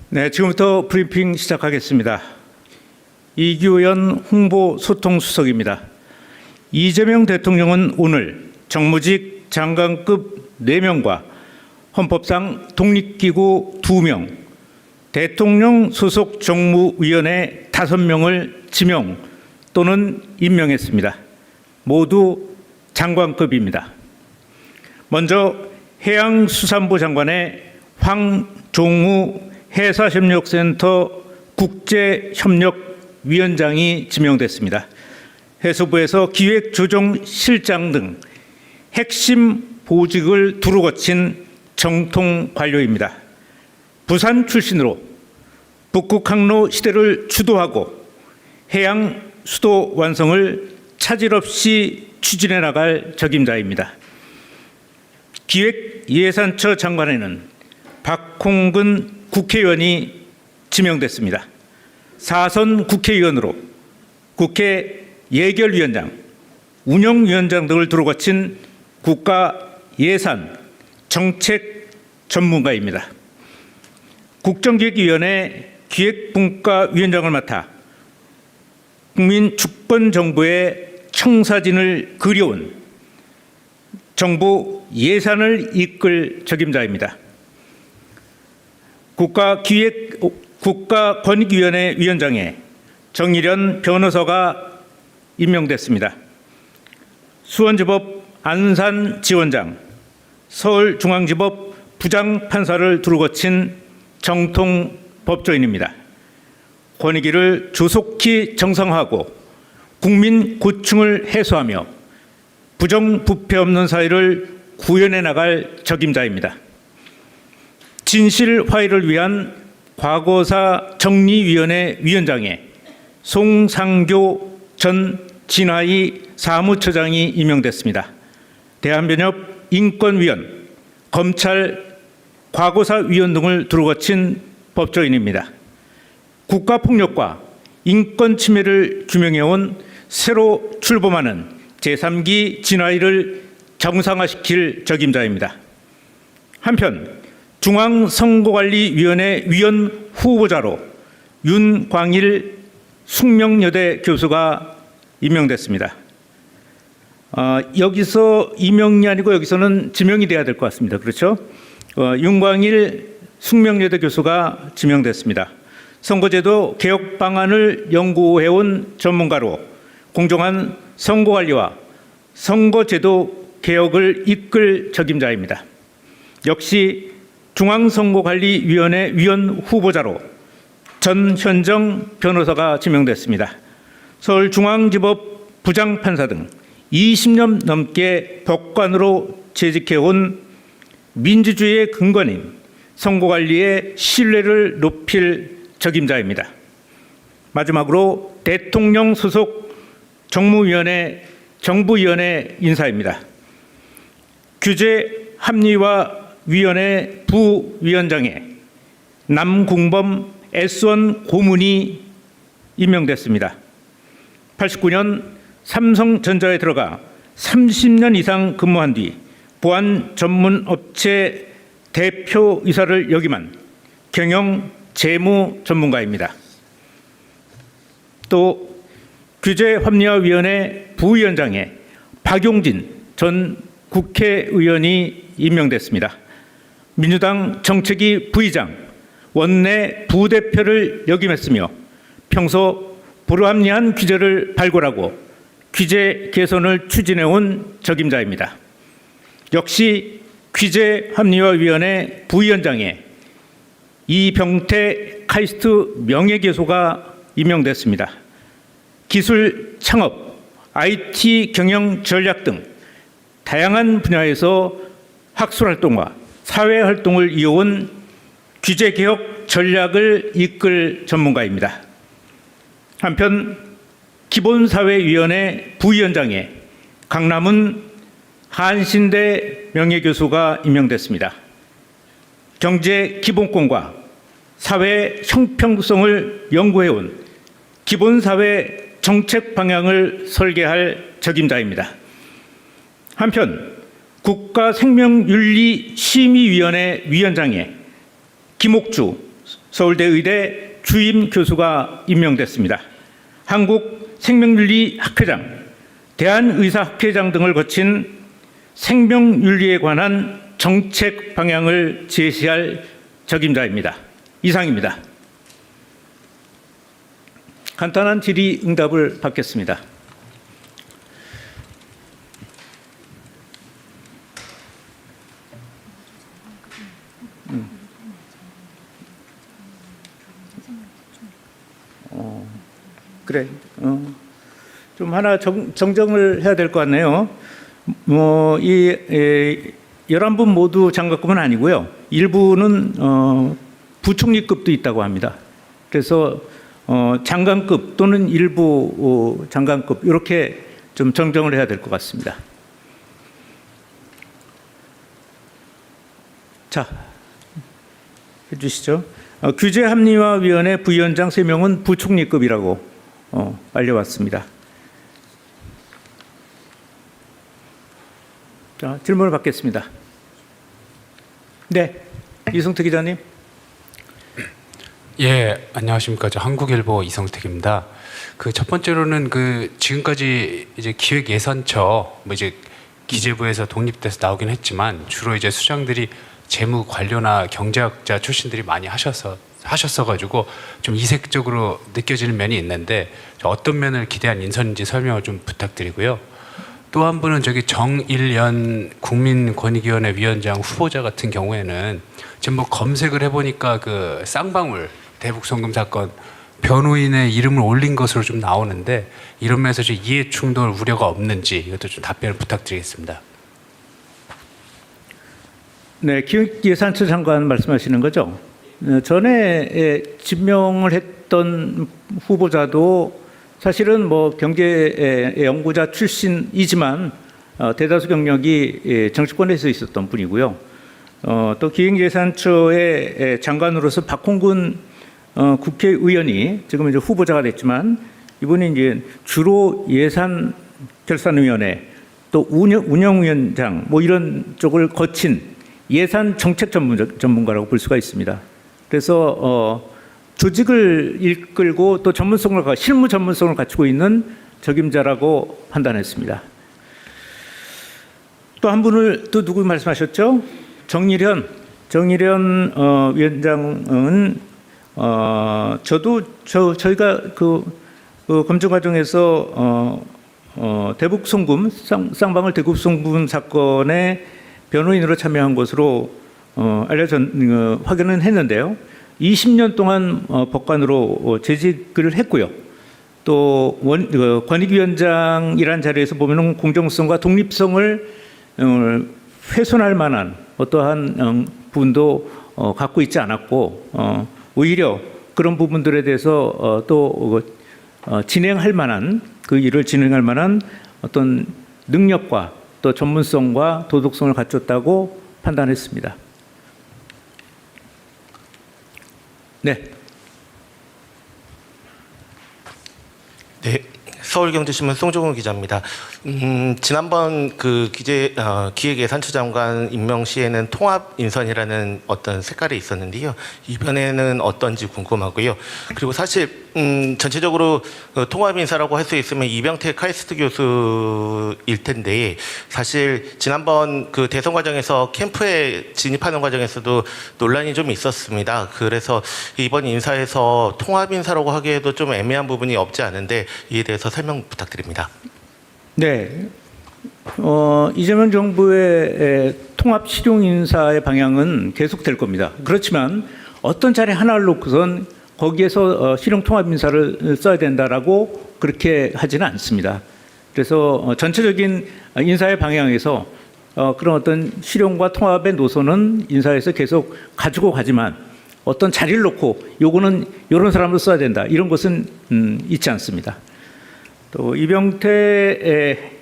네, 지금부터 브리핑 시작하겠습니다. 이규현 홍보소통수석입니다. 이재명 대통령은 오늘 정무직 장관급 4명과 헌법상 독립기구 2명, 대통령 소속 정무위원회 5명을 지명 또는 임명했습니다. 모두 장관급입니다. 먼저 해양수산부 장관의 황종우 해사협력센터 국제협력위원장이 지명됐습니다. 해수부에서 기획조정실장 등 핵심 보직을 두루 거친 정통 관료입니다. 부산 출신으로 북극 항로 시대를 주도하고 해양 수도 완성을 차질 없이 추진해 나갈 적임자입니다. 기획예산처 장관에는 박홍근 국회의원이 지명됐습니다. 4선 국회의원으로 국회 예결위원장, 운영위원장 등을 두루 거친 국가예산 정책 전문가입니다. 국정기획위원회 기획분과위원장을 맡아 국민주권정부의 청사진을 그려온 정부 예산을 이끌 적임자입니다. 국가권익위원회 위원장에 정일현 변호사가 임명됐습니다. 수원지법 안산지원장, 서울중앙지법 부장판사를 두루 거친 정통 법조인입니다. 권익위를 조속히 정상화하고 국민 고충을 해소하며 부정부패 없는 사회를 구현해 나갈 적임자입니다. 진실화해를 위한 과거사 정리위원회 위원장에 송상교 전 진화위 사무처장이 임명됐습니다. 대한변협 인권위원, 검찰 과거사위원 등을 두루 거친 법조인입니다. 국가폭력과 인권침해를 규명해온 새로 출범하는 제3기 진화위를 정상화시킬 적임자입니다. 한편 중앙선거관리위원회 위원 후보자로 윤광일 숙명여대 교수가 임명됐습니다. 여기서 임명이 아니고 여기서는 지명이 돼야 될 것 같습니다. 그렇죠? 윤광일 숙명여대 교수가 지명됐습니다. 선거제도 개혁 방안을 연구해온 전문가로 공정한 선거관리와 선거제도 개혁을 이끌 적임자입니다. 역시 중앙선거관리위원회 위원 후보자로 전현정 변호사가 지명됐습니다. 서울중앙지법 부장판사 등 20년 넘게 법관으로 재직해온 민주주의의 근간인 선거관리의 신뢰를 높일 적임자입니다. 마지막으로 대통령 소속 정무위원회 인사입니다. 규제합리화위원회 부위원장에 남궁범 S1 고문이 임명됐습니다. 89년 삼성전자에 들어가 30년 이상 근무한 뒤 보안 전문 업체 대표이사를 역임한 경영 재무 전문가입니다. 또 규제합리화위원회 부위원장에 박용진 전 국회의원이 임명됐습니다. 민주당 정책위 부의장, 원내 부대표를 역임했으며 평소 불합리한 규제를 발굴하고 규제 개선을 추진해온 적임자입니다. 역시 규제합리화위원회 부위원장에 이병태 카이스트 명예교수가 임명됐습니다. 기술 창업, IT 경영 전략 등 다양한 분야에서 학술활동과 사회활동을 이어온 규제개혁 전략을 이끌 전문가입니다. 한편 기본사회위원회 부위원장에 강남은 한신대 명예교수가 임명됐습니다. 경제 기본권과 사회 형평성을 연구해온 기본사회 정책 방향을 설계할 적임자입니다. 한편 국가생명윤리심의위원회 위원장에 김옥주 서울대 의대 주임 교수가 임명됐습니다. 한국생명윤리학회장, 대한의사학회장 등을 거친 생명윤리에 관한 정책 방향을 제시할 적임자입니다. 이상입니다. 간단한 질의응답을 받겠습니다. 그래. 좀 하나 정정을 해야 될 것 같네요. 이 11분 모두 장관급은 아니고요. 일부는 부총리급도 있다고 합니다. 그래서 장관급 또는 일부 장관급 이렇게 좀 정정을 해야 될 것 같습니다. 자, 해주시죠. 규제합리화위원회 부위원장 3명은 부총리급이라고 알려왔습니다. 자, 질문을 받겠습니다. 네, 이성택 기자님. 예, 안녕하십니까. 저 한국일보 이성택입니다. 그 첫 번째로는 그 지금까지 이제 기획예산처 이제 기재부에서 독립돼서 나오긴 했지만 주로 이제 수장들이 재무 관료나 경제학자 출신들이 많이 하셨어가지고 좀 이색적으로 느껴지는 면이 있는데 어떤 면을 기대한 인선인지 설명을 좀 부탁드리고요. 또 한 분은 저기 정일연 국민권익위원회 위원장 후보자 같은 경우에는 지금 뭐 검색을 해보니까 그 쌍방울 대북 송금 사건 변호인의 이름을 올린 것으로 좀 나오는데 이런 면에서 좀 이해 충돌 우려가 없는지 이것도 좀 답변을 부탁드리겠습니다. 네, 기획예산처 장관 말씀하시는 거죠? 전에 지명을 했던 후보자도 사실은 뭐 경제 연구자 출신이지만 대다수 경력이 정치권에서 있었던 분이고요. 또 기획예산처의 장관으로서 박홍근 국회의원이 지금 이제 후보자가 됐지만 이분이 이제 주로 예산 결산위원회 또 운영위원장 뭐 이런 쪽을 거친 예산 정책 전문가라고 볼 수가 있습니다. 그래서 조직을 이끌고 또 실무 전문성을 갖추고 있는 적임자라고 판단했습니다. 또 한 분을 또 누구 말씀하셨죠? 정일현 위원장은 저희가 그 검증 과정에서 대북 송금 쌍방울 대북 송금 사건에 변호인으로 참여한 것으로 확인은 했는데요. 20년 동안 법관으로 재직을 했고요. 또 권익위원장이라는 자리에서 보면은 공정성과 독립성을 훼손할 만한 어떠한 부분도 갖고 있지 않았고 오히려 그런 부분들에 대해서 또 진행할 만한 그 일을 진행할 만한 어떤 능력과 또 전문성과 도덕성을 갖췄다고 판단했습니다. 네. 네, 서울경제신문 송종훈 기자입니다. 지난번 그 기획예산처 장관 임명 시에는 통합 인선이라는 어떤 색깔이 있었는데요. 이번에는 어떤지 궁금하고요. 그리고 사실 전체적으로 통합 인사라고 할 수 있으면 이병택 카이스트 교수일 텐데 사실 지난번 그 대선 과정에서 캠프에 진입하는 과정에서도 논란이 좀 있었습니다. 그래서 이번 인사에서 통합 인사라고 하기에도 좀 애매한 부분이 없지 않은데 이에 대해서 설명 부탁드립니다. 네. 이재명 정부의 통합 실용 인사의 방향은 계속될 겁니다. 그렇지만 어떤 자리 하나를 놓고선 거기에서 실용 통합 인사를 써야 된다라고 그렇게 하지는 않습니다. 그래서 전체적인 인사의 방향에서 그런 어떤 실용과 통합의 노선은 인사에서 계속 가지고 가지만 어떤 자리를 놓고 요거는 이런 사람을 써야 된다 이런 것은 있지 않습니다. 또 이병태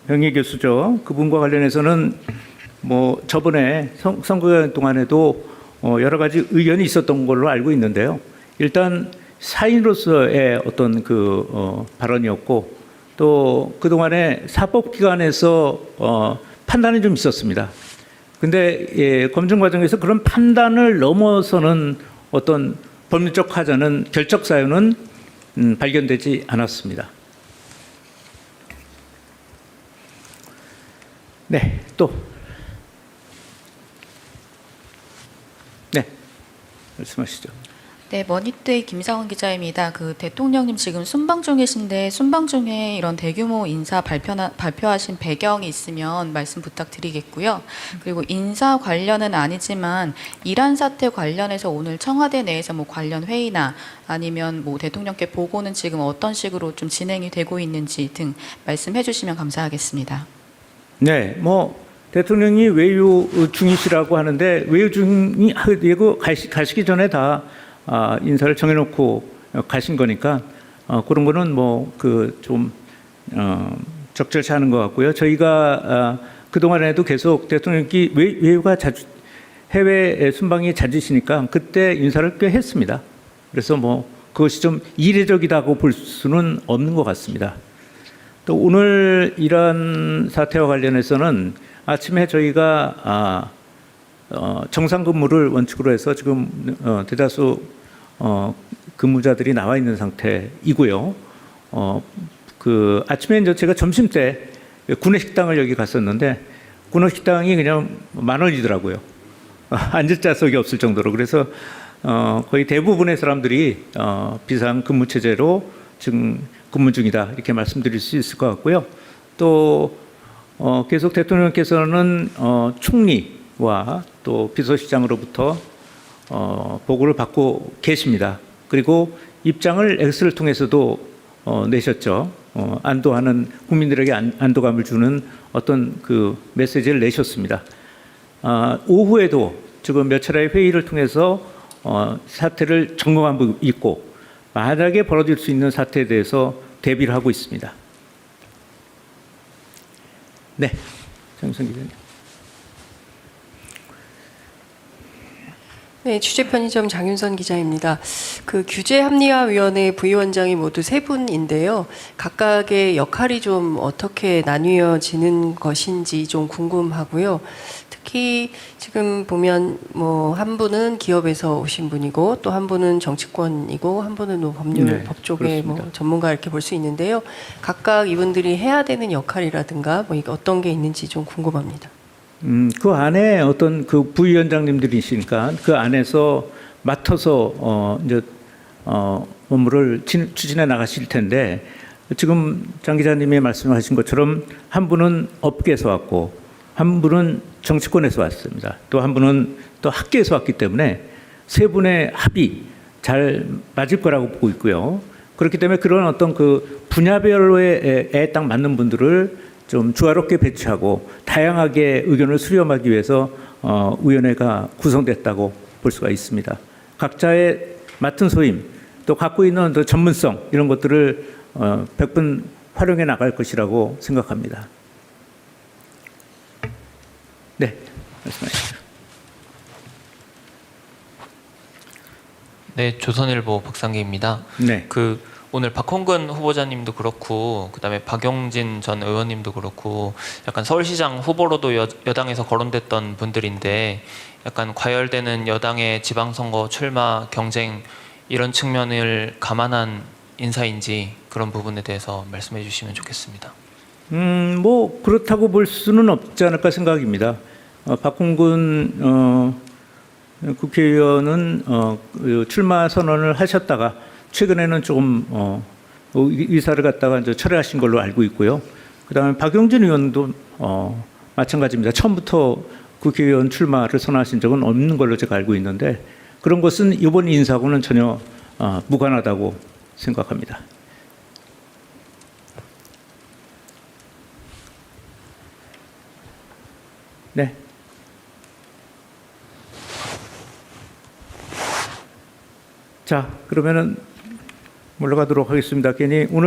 명예교수죠. 그분과 관련해서는 뭐 저번에 선거 동안에도 여러 가지 의견이 있었던 걸로 알고 있는데요. 일단 사인으로서의 어떤 발언이었고 또 그동안에 사법기관에서 판단이 좀 있었습니다. 근데 예, 검증 과정에서 그런 판단을 넘어서는 어떤 법률적 하자는 결적 사유는 발견되지 않았습니다. 네, 또. 네, 말씀하시죠. 네, 머니투데이 김상훈 기자입니다. 그 대통령님 지금 순방 중이신데 순방 중에 이런 대규모 인사 발표하신 배경이 있으면 말씀 부탁드리겠고요. 그리고 인사 관련은 아니지만 이란 사태 관련해서 오늘 청와대 내에서 뭐 관련 회의나 아니면 뭐 대통령께 보고는 지금 어떤 식으로 좀 진행이 되고 있는지 등 말씀해 주시면 감사하겠습니다. 네, 뭐 대통령이 외유 중이시라고 하는데 외유 중이 되고 가시기 전에 다 인사를 정해놓고 가신 거니까 그런 거는 뭐 그 좀 적절치 않은 것 같고요. 저희가 그 동안에도 계속 대통령이 외유가 자주 해외 순방이 잦으시니까 그때 인사를 꽤 했습니다. 그래서 뭐 그것이 좀 이례적이다고 볼 수는 없는 것 같습니다. 또 오늘 이란 사태와 관련해서는 아침에 저희가 정상 근무를 원칙으로 해서 지금 대다수 근무자들이 나와 있는 상태이고요. 그 아침에 이제 제가 점심 때 구내식당을 여기 갔었는데 구내식당이 그냥 10,000원이더라고요. 앉을 좌석이 없을 정도로. 그래서 거의 대부분의 사람들이 비상 근무 체제로 지금 근무 중이다 이렇게 말씀드릴 수 있을 것 같고요. 또 계속 대통령께서는 총리와 또 비서실장으로부터 보고를 받고 계십니다. 그리고 입장을 X를 통해서도 내셨죠. 안도하는 국민들에게 안도감을 주는 어떤 그 메시지를 내셨습니다. 오후에도 지금 몇 차례의 회의를 통해서 사태를 점검한 부 있고 만약에 벌어질 수 있는 사태에 대해서 대비를 하고 있습니다. 네, 장윤선 기자님. 네, 취재편의점 장윤선 기자입니다. 그 규제합리화위원회 부위원장이 모두 3분인데요. 각각의 역할이 좀 어떻게 나뉘어지는 것인지 좀 궁금하고요. 특히 지금 보면 뭐 한 분은 기업에서 오신 분이고 또 한 분은 정치권이고 한 분은 뭐 법률 네, 법 쪽의 뭐 그렇습니다. 전문가 이렇게 볼 수 있는데요. 각각 이분들이 해야 되는 역할이라든가 뭐 이게 어떤 게 있는지 좀 궁금합니다. 그 안에 어떤 그 부위원장님들이시니까 그 안에서 맡아서 이제 업무를 추진해 나가실 텐데 지금 장 기자님이 말씀하신 것처럼 한 분은 업계에서 왔고 한 분은 정치권에서 왔습니다. 또 한 분은 또 학계에서 왔기 때문에 3분의 합이 잘 맞을 거라고 보고 있고요. 그렇기 때문에 그런 어떤 그 분야별로에 딱 맞는 분들을 좀 조화롭게 배치하고 다양하게 의견을 수렴하기 위해서 위원회가 구성됐다고 볼 수가 있습니다. 각자의 맡은 소임 또 갖고 있는 또 전문성 이런 것들을 100분 활용해 나갈 것이라고 생각합니다. 네, 말씀하시죠. 네, 조선일보 박상기입니다. 네. 그 오늘 박홍근 후보자님도 그렇고 그다음에 박용진 전 의원님도 그렇고 약간 서울시장 후보로도 여당에서 거론됐던 분들인데 약간 과열되는 여당의 지방선거 출마 경쟁 이런 측면을 감안한 인사인지 그런 부분에 대해서 말씀해 주시면 좋겠습니다. 뭐 그렇다고 볼 수는 없지 않을까 생각입니다. 박홍근 국회의원은 출마 선언을 하셨다가 최근에는 조금 의사를 갖다가 이제 철회하신 걸로 알고 있고요. 그다음에 박용진 의원도 마찬가지입니다. 처음부터 국회의원 출마를 선언하신 적은 없는 걸로 제가 알고 있는데 그런 것은 이번 인사하고는 전혀 무관하다고 생각합니다. 네. 자, 그러면은 물러가도록 하겠습니다. 괜히 오늘